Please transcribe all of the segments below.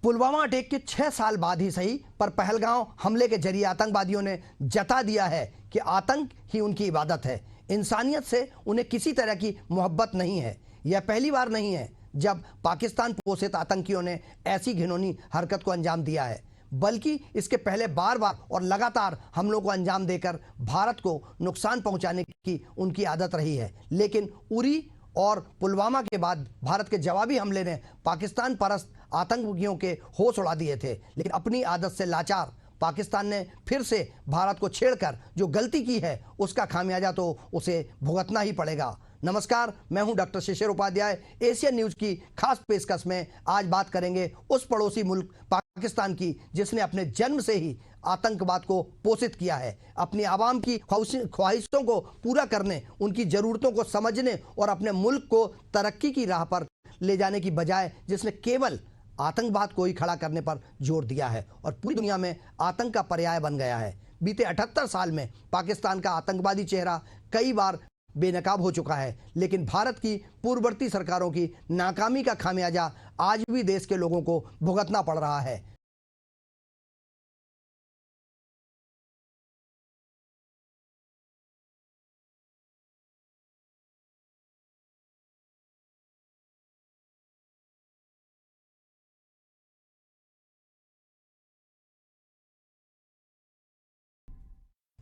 Pulwama attack के 6 साल बाद ही सही, पर पहलगांव हमले के जरिए आतंकवादियों ने जता दिया है कि आतंक ही उनकी इबादत है। इंसानियत से उन्हें किसी तरह की मोहब्बत नहीं है। यह पहली बार नहीं है जब पाकिस्तान पोषित आतंकियों ने ऐसी घिनौनी हरकत को अंजाम दिया है, बल्कि इसके पहले बार बार और लगातार हमलों को अंजाम देकर भारत को नुकसान पहुंचाने की उनकी आदत रही है। लेकिन उरी और पुलवामा के बाद भारत के जवाबी हमले ने पाकिस्तान परस्त आतंकियों के होश उड़ा दिए थे। लेकिन अपनी आदत से लाचार पाकिस्तान ने फिर से भारत को छेड़कर जो गलती की है उसका खामियाजा तो उसे भुगतना ही पड़ेगा। नमस्कार, मैं हूं डॉक्टर शिशिर उपाध्याय। एशियन न्यूज की खास पेशकश में आज बात करेंगे उस पड़ोसी मुल्क पाकिस्तान की जिसने अपने जन्म से ही आतंकवाद को पोषित किया है। अपनी आवाम की ख्वाहिशों को पूरा करने, उनकी जरूरतों को समझने और अपने मुल्क को तरक्की की राह पर ले जाने की बजाय जिसने केवल आतंकवाद को ही खड़ा करने पर जोर दिया है और पूरी दुनिया में आतंक का पर्याय बन गया है। बीते 78 साल में पाकिस्तान का आतंकवादी चेहरा कई बार बेनकाब हो चुका है, लेकिन भारत की पूर्ववर्ती सरकारों की नाकामी का खामियाजा आज भी देश के लोगों को भुगतना पड़ रहा है।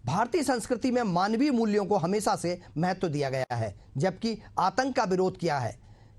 भारतीय संस्कृति में मानवीय मूल्यों को हमेशा से महत्व दिया गया है, जबकि आतंक का विरोध किया है,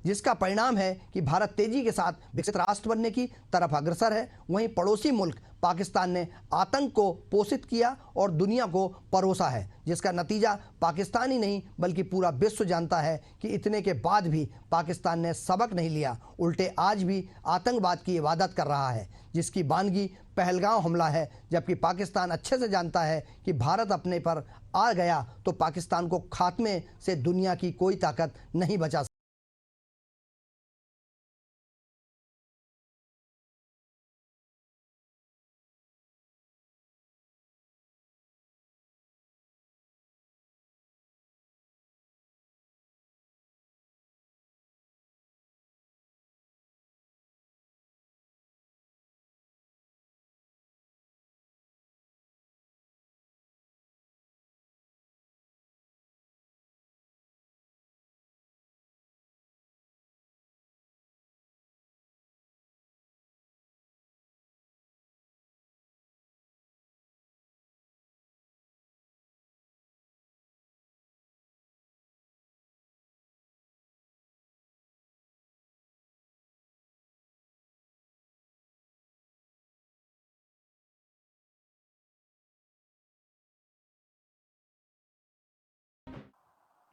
जिसका परिणाम है कि भारत तेजी के साथ विकसित राष्ट्र बनने की तरफ अग्रसर है। वहीं पड़ोसी मुल्क पाकिस्तान ने आतंक को पोषित किया और दुनिया को परोसा है, जिसका नतीजा पाकिस्तान ही नहीं बल्कि पूरा विश्व जानता है कि इतने के बाद भी पाकिस्तान ने सबक नहीं लिया, उल्टे आज भी आतंकवाद की इबादत कर रहा है, जिसकी बानगी पहलगांव हमला है। जबकि पाकिस्तान अच्छे से जानता है कि भारत अपने पर आ गया तो पाकिस्तान को खात्मे से दुनिया की कोई ताकत नहीं बचा।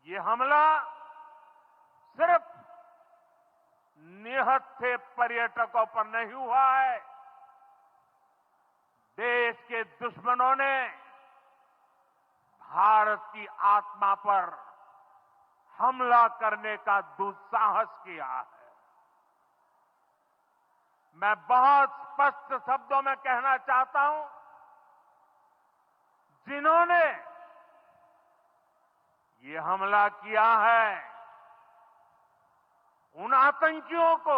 ये हमला सिर्फ निहत्थे पर्यटकों पर नहीं हुआ है। देश के दुश्मनों ने भारत की आत्मा पर हमला करने का दुस्साहस किया है। मैं बहुत स्पष्ट शब्दों में कहना चाहता हूं, जिन्होंने ये हमला किया है उन आतंकियों को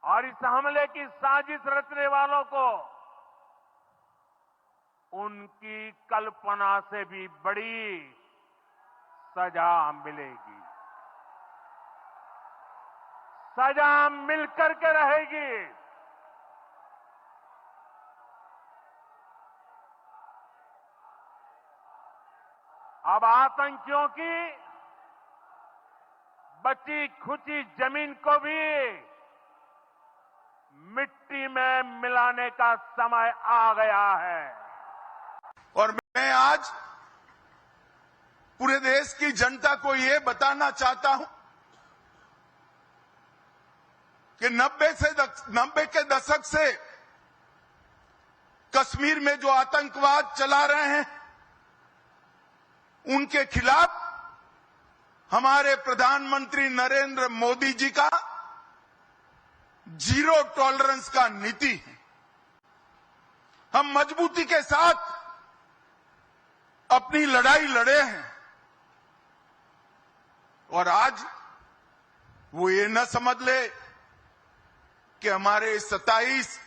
और इस हमले की साजिश रचने वालों को उनकी कल्पना से भी बड़ी सजा मिलेगी। सजा मिलकर के रहेगी। अब आतंकियों की बची खुची जमीन को भी मिट्टी में मिलाने का समय आ गया है। और मैं आज पूरे देश की जनता को ये बताना चाहता हूं कि 90 के दशक से कश्मीर में जो आतंकवाद चला रहे हैं उनके खिलाफ हमारे प्रधानमंत्री नरेंद्र मोदी जी का जीरो टॉलरेंस का नीति है। हम मजबूती के साथ अपनी लड़ाई लड़े हैं और आज वो ये न समझ ले कि हमारे 27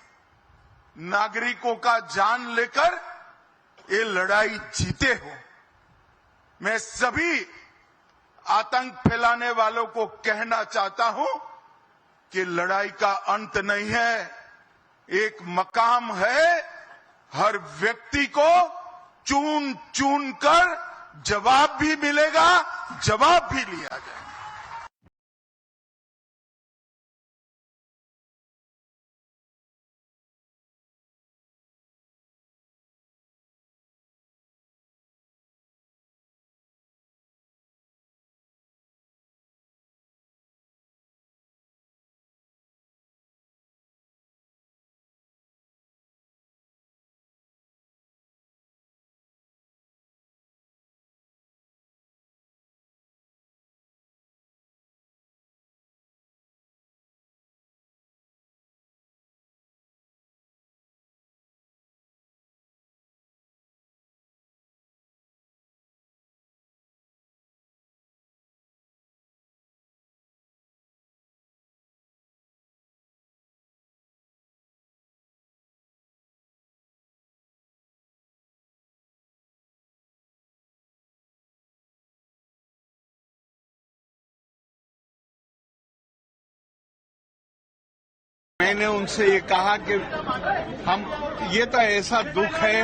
नागरिकों का जान लेकर ये लड़ाई जीते हो। मैं सभी आतंक फैलाने वालों को कहना चाहता हूं कि लड़ाई का अंत नहीं है, एक मकाम है। हर व्यक्ति को चुन चुन कर जवाब भी मिलेगा, जवाब भी लिया जाएगा। मैंने उनसे ये कहा कि हम ये तो ऐसा दुख है,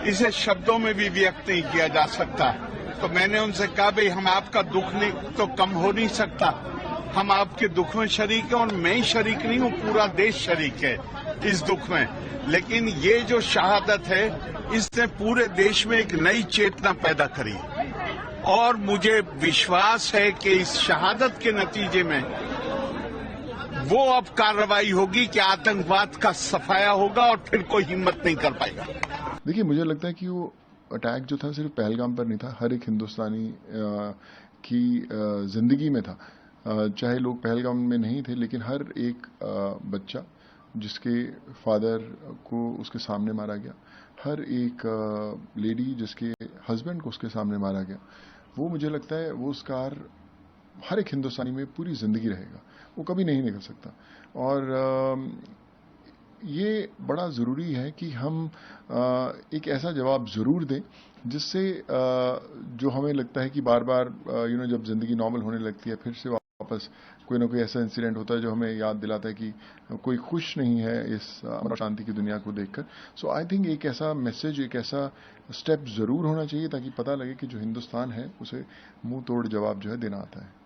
इसे शब्दों में भी व्यक्त नहीं किया जा सकता। तो मैंने उनसे कहा भाई हम आपका दुख नहीं तो कम हो नहीं सकता, हम आपके दुख में शरीक हैं और मैं ही शरीक नहीं हूँ, पूरा देश शरीक है इस दुख में। लेकिन ये जो शहादत है इसने पूरे देश में एक नई चेतना पैदा करी और मुझे विश्वास है कि इस शहादत के नतीजे में वो अब कार्रवाई होगी कि आतंकवाद का सफाया होगा और फिर कोई हिम्मत नहीं कर पाएगा। देखिए, मुझे लगता है कि वो अटैक जो था सिर्फ पहलगाम पर नहीं था, हर एक हिंदुस्तानी की जिंदगी में था। चाहे लोग पहलगाम में नहीं थे, लेकिन हर एक बच्चा जिसके फादर को उसके सामने मारा गया, हर एक लेडी जिसके हस्बैंड को उसके सामने मारा गया, वो मुझे लगता है वो स्कार हर एक हिंदुस्तानी में पूरी जिंदगी रहेगा, वो कभी नहीं निकल सकता। और ये बड़ा ज़रूरी है कि हम एक ऐसा जवाब ज़रूर दें जिससे जो हमें लगता है कि बार बार जब ज़िंदगी नॉर्मल होने लगती है फिर से वापस कोई ना कोई ऐसा इंसिडेंट होता है जो हमें याद दिलाता है कि कोई खुश नहीं है इस अमन शांति की दुनिया को देखकर। सो आई थिंक एक ऐसा मैसेज, एक ऐसा स्टेप ज़रूर होना चाहिए ताकि पता लगे कि जो हिंदुस्तान है उसे मुंह तोड़ जवाब जो है देना आता है।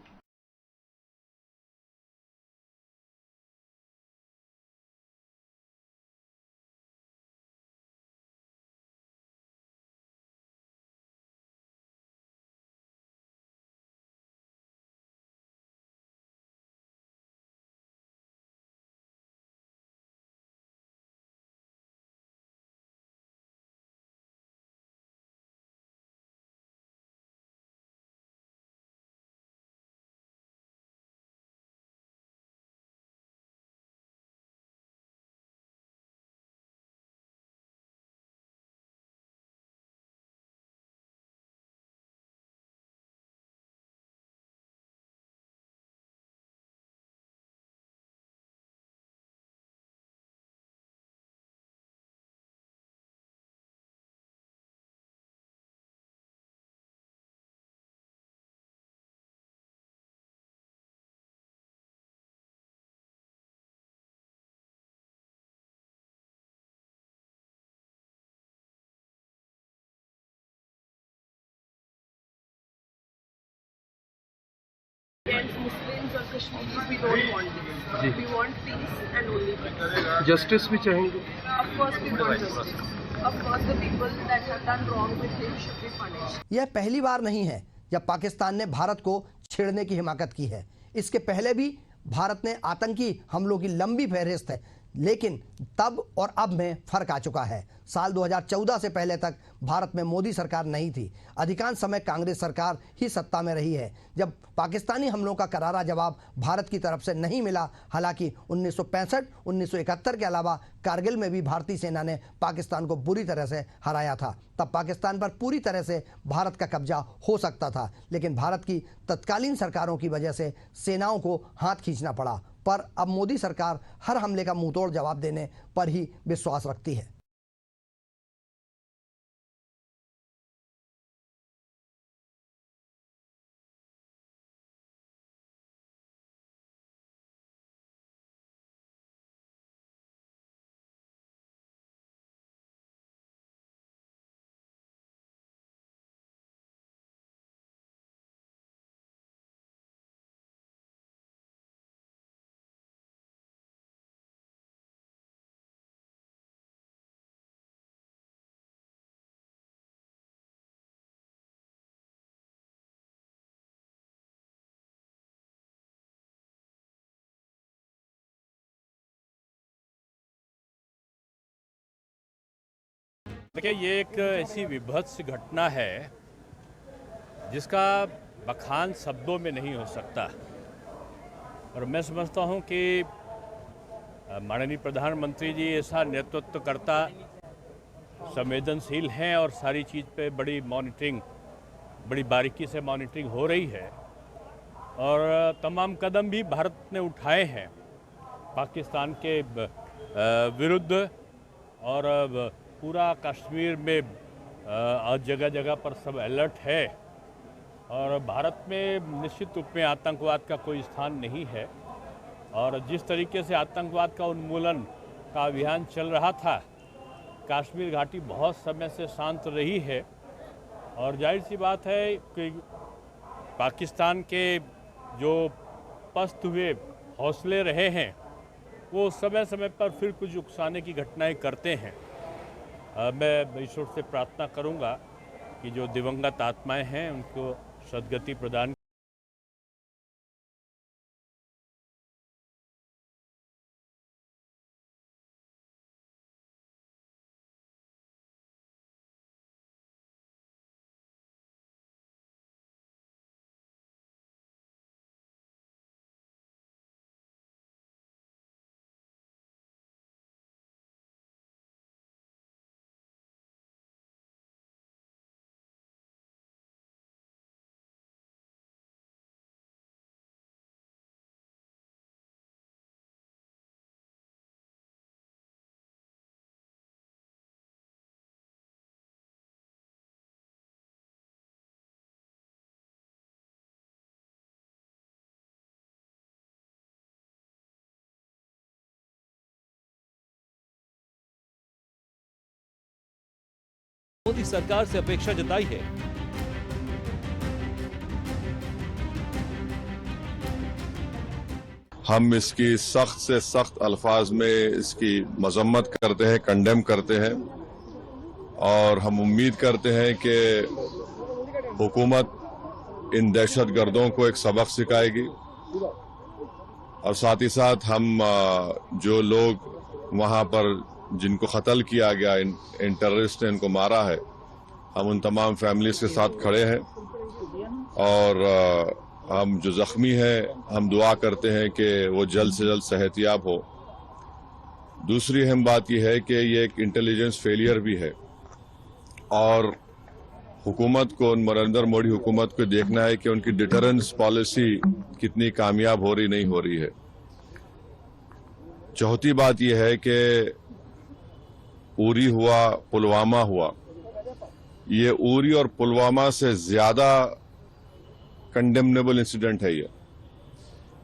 Against Muslims or Kashmiris, we don't want this. We want peace and only peace. Justice भी चाहेंगे? Of course we want justice. Of course the people that have done wrong with him should be punished. यह पहली बार नहीं है जब पाकिस्तान ने भारत को छेड़ने की हिमाकत की है। इसके पहले भी भारत ने आतंकी हमलों की लंबी फहरिस्त है, लेकिन तब और अब में फर्क आ चुका है। साल 2014 से पहले तक भारत में मोदी सरकार नहीं थी। अधिकांश समय कांग्रेस सरकार ही सत्ता में रही है। जब पाकिस्तानी हमलों का करारा जवाब भारत की तरफ से नहीं मिला, हालांकि 1965, 1971 के अलावा कारगिल में भी भारतीय सेना ने पाकिस्तान को बुरी तरह से हराया था, तब पाकिस्तान पर पूरी तरह से भारत का कब्जा हो सकता था। लेकिन भारत की तत्कालीन सरकारों की वजह से सेनाओं को हाथ खींचना पड़ा। पर अब मोदी सरकार हर हमले का मुंहतोड़ जवाब देने पर ही विश्वास रखती है। देखिए, ये एक ऐसी विभत्स घटना है जिसका बखान शब्दों में नहीं हो सकता। और मैं समझता हूँ कि माननीय प्रधानमंत्री जी ऐसा नेतृत्व करता, संवेदनशील हैं और सारी चीज़ पे बड़ी मॉनिटरिंग, बड़ी बारीकी से मॉनिटरिंग हो रही है। और तमाम कदम भी भारत ने उठाए हैं पाकिस्तान के विरुद्ध। और पूरा कश्मीर में जगह जगह पर सब अलर्ट है। और भारत में निश्चित रूप में आतंकवाद का कोई स्थान नहीं है। और जिस तरीके से आतंकवाद का उन्मूलन का अभियान चल रहा था, कश्मीर घाटी बहुत समय से शांत रही है। और जाहिर सी बात है कि पाकिस्तान के जो पस्त हुए हौसले रहे हैं, वो समय समय पर फिर कुछ उकसाने की घटनाएं करते हैं। मैं ईश्वर से प्रार्थना करूंगा कि जो दिवंगत आत्माएं हैं उनको सद्गति प्रदान। मोदी सरकार से अपेक्षा जताई है हम इसकी सख्त से सख्त अल्फाज में इसकी मजम्मत करते हैं, कंडेम करते हैं। और हम उम्मीद करते हैं कि हुकूमत इन दहशतगर्दों को एक सबक सिखाएगी। और साथ ही साथ हम जो लोग वहां पर जिनको कत्ल किया गया, इन टेररिस्ट ने इनको मारा है, हम उन तमाम फैमिलीज के साथ खड़े हैं। और हम जो जख्मी हैं, हम दुआ करते हैं कि वो जल्द से जल्द सेहतयाब हो। दूसरी अहम बात यह है कि ये एक इंटेलिजेंस फेलियर भी है। और हुकूमत को, नरेंद्र मोदी हुकूमत को देखना है कि उनकी डिटरेंस पॉलिसी कितनी कामयाब हो रही नहीं हो रही है। चौथी बात यह है कि उरी हुआ, पुलवामा हुआ, ये उरी और पुलवामा से ज्यादा कंडेमनेबल इंसिडेंट है ये,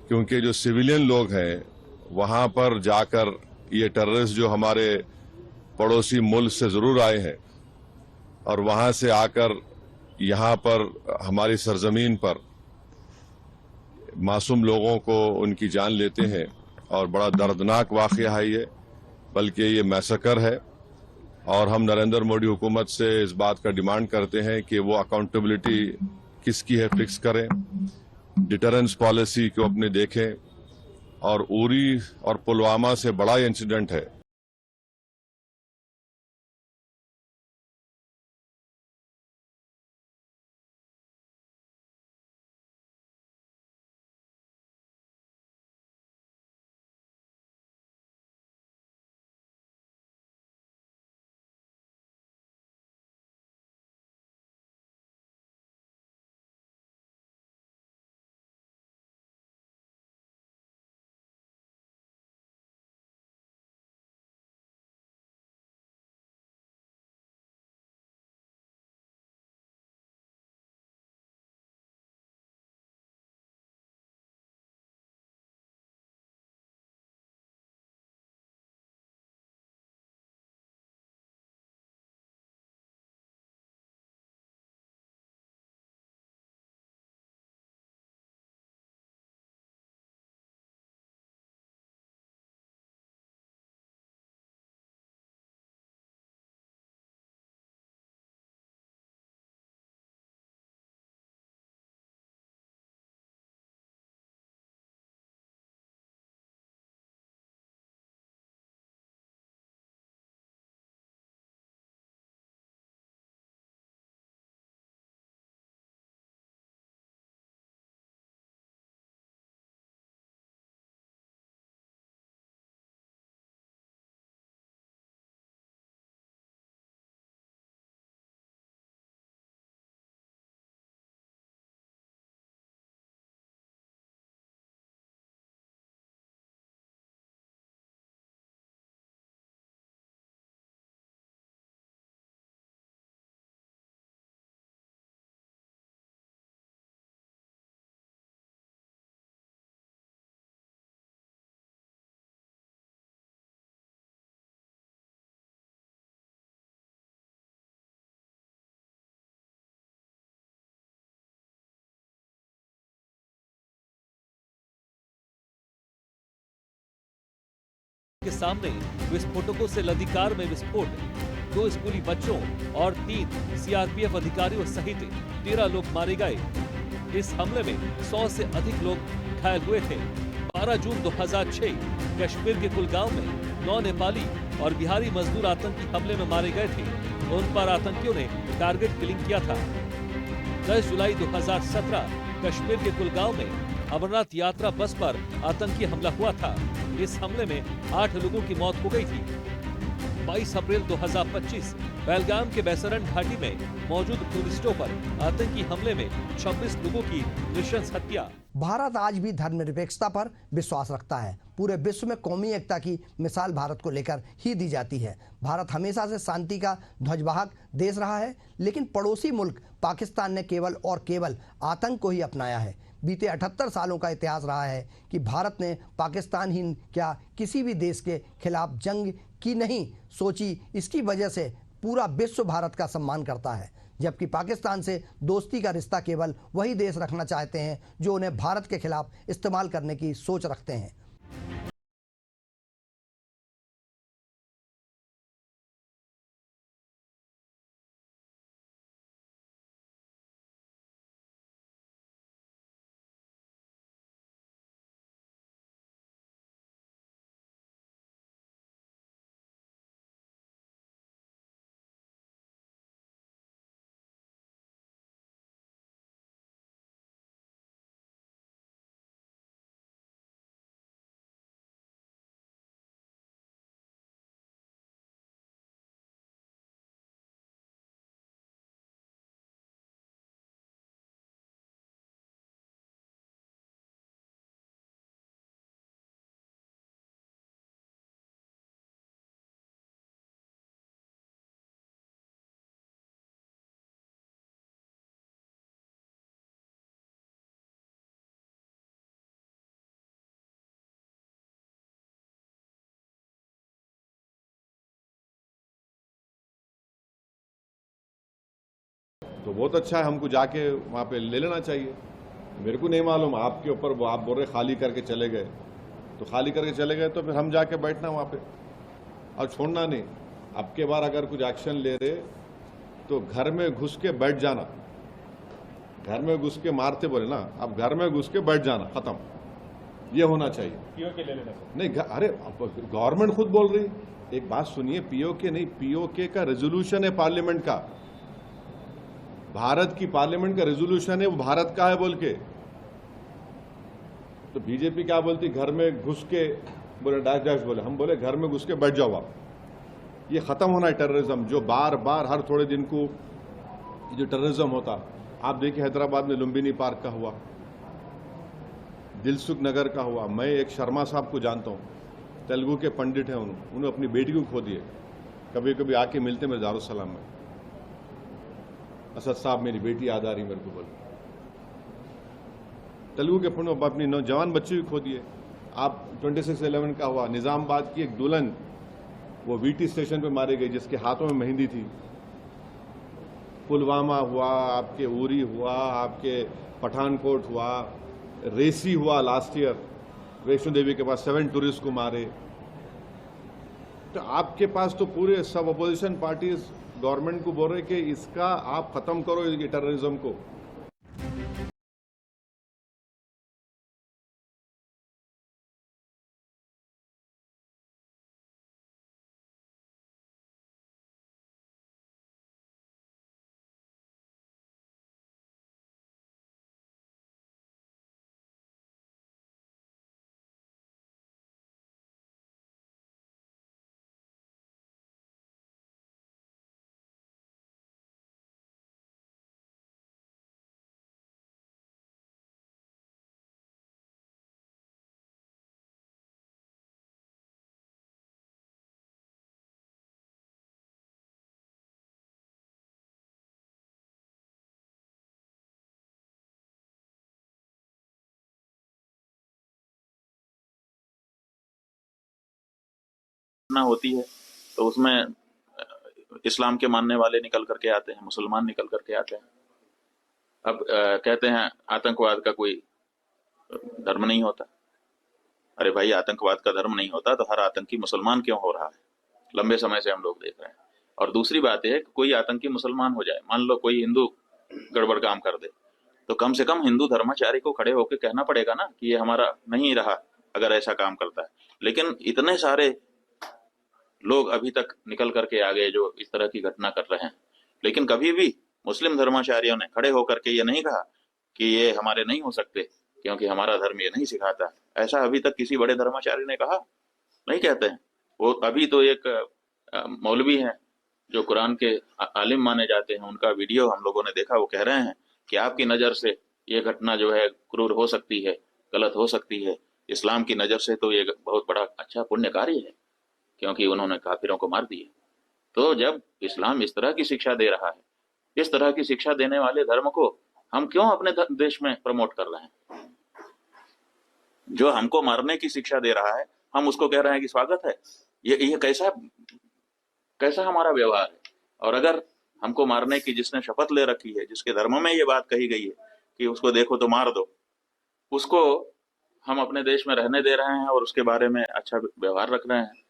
क्योंकि जो सिविलियन लोग हैं वहां पर जाकर ये टेररिस्ट जो हमारे पड़ोसी मुल्क से जरूर आए हैं और वहां से आकर यहां पर हमारी सरजमीन पर मासूम लोगों को उनकी जान लेते हैं। और बड़ा दर्दनाक वाकया है ये, बल्कि ये मैसेकर है। और हम नरेंद्र मोदी हुकूमत से इस बात का डिमांड करते हैं कि वो अकाउंटेबिलिटी किसकी है फिक्स करें, डिटरेंस पॉलिसी को अपने देखें। और उरी और पुलवामा से बड़ा इंसिडेंट है। के सामने विस्फोटकों से लदी कार में विस्फोट, 2 स्कूली बच्चों और 3 सीआरपीएफ अधिकारियों सहित 13 लोग मारे गए। इस हमले में 100 से अधिक लोग घायल हुए थे। 12 जून 2006 कश्मीर के कुलगांव में 9 नेपाली और बिहारी मजदूर आतंकी हमले में मारे गए थे। उन पर आतंकियों ने टारगेट किलिंग किया था। 10 जुलाई 2017 कश्मीर के कुलगांव में अमरनाथ यात्रा बस पर आतंकी हमला हुआ था। इस हमले में 8 लोगों की मौत हो गई थी। 22 अप्रैल 2025 पहलगाम के बैसरन घाटी में मौजूद टूरिस्टों पर आतंकी हमले में 26 लोगों की नृशंस हत्या। भारत आज भी धर्मनिरपेक्षता पर विश्वास रखता है। पूरे विश्व में कौमी एकता की मिसाल भारत को लेकर ही दी जाती है। भारत हमेशा से शांति का ध्वजवाहक देश रहा है, लेकिन पड़ोसी मुल्क पाकिस्तान ने केवल और केवल आतंक को ही अपनाया है। बीते 78 सालों का इतिहास रहा है कि भारत ने पाकिस्तान ही क्या किसी भी देश के खिलाफ जंग की नहीं सोची। इसकी वजह से पूरा विश्व भारत का सम्मान करता है, जबकि पाकिस्तान से दोस्ती का रिश्ता केवल वही देश रखना चाहते हैं जो उन्हें भारत के खिलाफ इस्तेमाल करने की सोच रखते हैं। तो बहुत अच्छा है, हमको जाके वहाँ पे ले लेना चाहिए। मेरे को नहीं मालूम आपके ऊपर, वो आप बोल रहे खाली करके चले गए, तो खाली करके चले गए तो फिर हम जाके बैठना वहाँ पे और छोड़ना नहीं। अब के बार अगर कुछ एक्शन ले रहे तो घर में घुस के बैठ जाना। घर में घुस के मारते बोले ना, अब घर में घुस के बैठ जाना, खत्म। ये होना चाहिए। पीओके ले लेना नहीं, अरे गवर्नमेंट खुद बोल रही। एक बात सुनिए, पीओके नहीं, पीओके का रेजोल्यूशन है पार्लियामेंट का, भारत की पार्लियामेंट का रेजोल्यूशन है, वो भारत का है बोल के। तो बीजेपी क्या बोलती, घर में घुस के बोले, डैश डैश बोले, हम बोले घर में घुस के बैठ जाओ आप। ये खत्म होना है टेररिज्म, जो बार बार हर थोड़े दिन को जो टेररिज्म होता। आप देखिए हैदराबाद में लुम्बिनी पार्क का हुआ, दिलसुख नगर का हुआ। मैं एक शर्मा साहब को जानता हूँ, तेलुगु के पंडित हैं, उन्होंने अपनी बेटी को खो दिए। कभी कभी आके मिलते मेरे दारुसलाम में, असद साहब मेरी बेटी याद आ रही मेरे को, बोल तेलुगु के पंडित अपनी नौजवान बच्चे भी खो दिए। आप 26/11 का हुआ, निजामाबाद की एक दुल्हन वो वीटी स्टेशन पे मारी गई जिसके हाथों में मेहंदी थी। पुलवामा हुआ, आपके उरी हुआ, आपके पठानकोट हुआ, रेसी हुआ लास्ट ईयर, वैष्णो देवी के पास 7 टूरिस्ट को मारे। तो आपके पास तो पूरे सब अपोजिशन पार्टीज गवर्नमेंट को बोल रहे कि इसका आप खत्म करो ये टेररिज्म को। होती है तो उसमें इस्लाम के मानने वाले निकल करके आते हैं, मुसलमान निकल करके आते हैं। अब कहते हैं आतंकवाद का कोई धर्म नहीं होता। अरे भाई, आतंकवाद का धर्म नहीं होता तो हर आतंकी मुसलमान क्यों हो रहा है? लंबे समय से हम लोग देख रहे हैं। और दूसरी बात है कि कोई आतंकी मुसलमान हो जाए, मान लो कोई हिंदू गड़बड़ काम कर दे, तो कम से कम हिंदू धर्माचारी को खड़े होकर कहना पड़ेगा ना कि ये हमारा नहीं रहा अगर ऐसा काम करता है। लेकिन इतने सारे लोग अभी तक निकल करके आ गए जो इस तरह की घटना कर रहे हैं, लेकिन कभी भी मुस्लिम धर्माचार्यों ने खड़े होकर के ये नहीं कहा कि ये हमारे नहीं हो सकते क्योंकि हमारा धर्म ये नहीं सिखाता। ऐसा अभी तक किसी बड़े धर्माचार्य ने कहा नहीं, कहते हैं। वो अभी तो एक मौलवी हैं जो कुरान के आलिम माने जाते हैं, उनका वीडियो हम लोगों ने देखा। वो कह रहे हैं कि आपकी नज़र से ये घटना जो है क्रूर हो सकती है, गलत हो सकती है, इस्लाम की नज़र से तो ये बहुत बड़ा अच्छा पुण्य कार्य है क्योंकि उन्होंने काफिरों को मार दिया। तो जब इस्लाम इस तरह की शिक्षा दे रहा है, इस तरह की शिक्षा देने वाले धर्म को हम क्यों अपने देश में प्रमोट कर रहे हैं? जो हमको मारने की शिक्षा दे रहा है हम उसको कह रहे हैं कि स्वागत है। ये कैसा हमारा व्यवहार है? और अगर हमको मारने की जिसने शपथ ले रखी है, जिसके धर्म में ये बात कही गई है कि उसको देखो तो मार दो, उसको हम अपने देश में रहने दे रहे हैं और उसके बारे में अच्छा व्यवहार रख रहे हैं,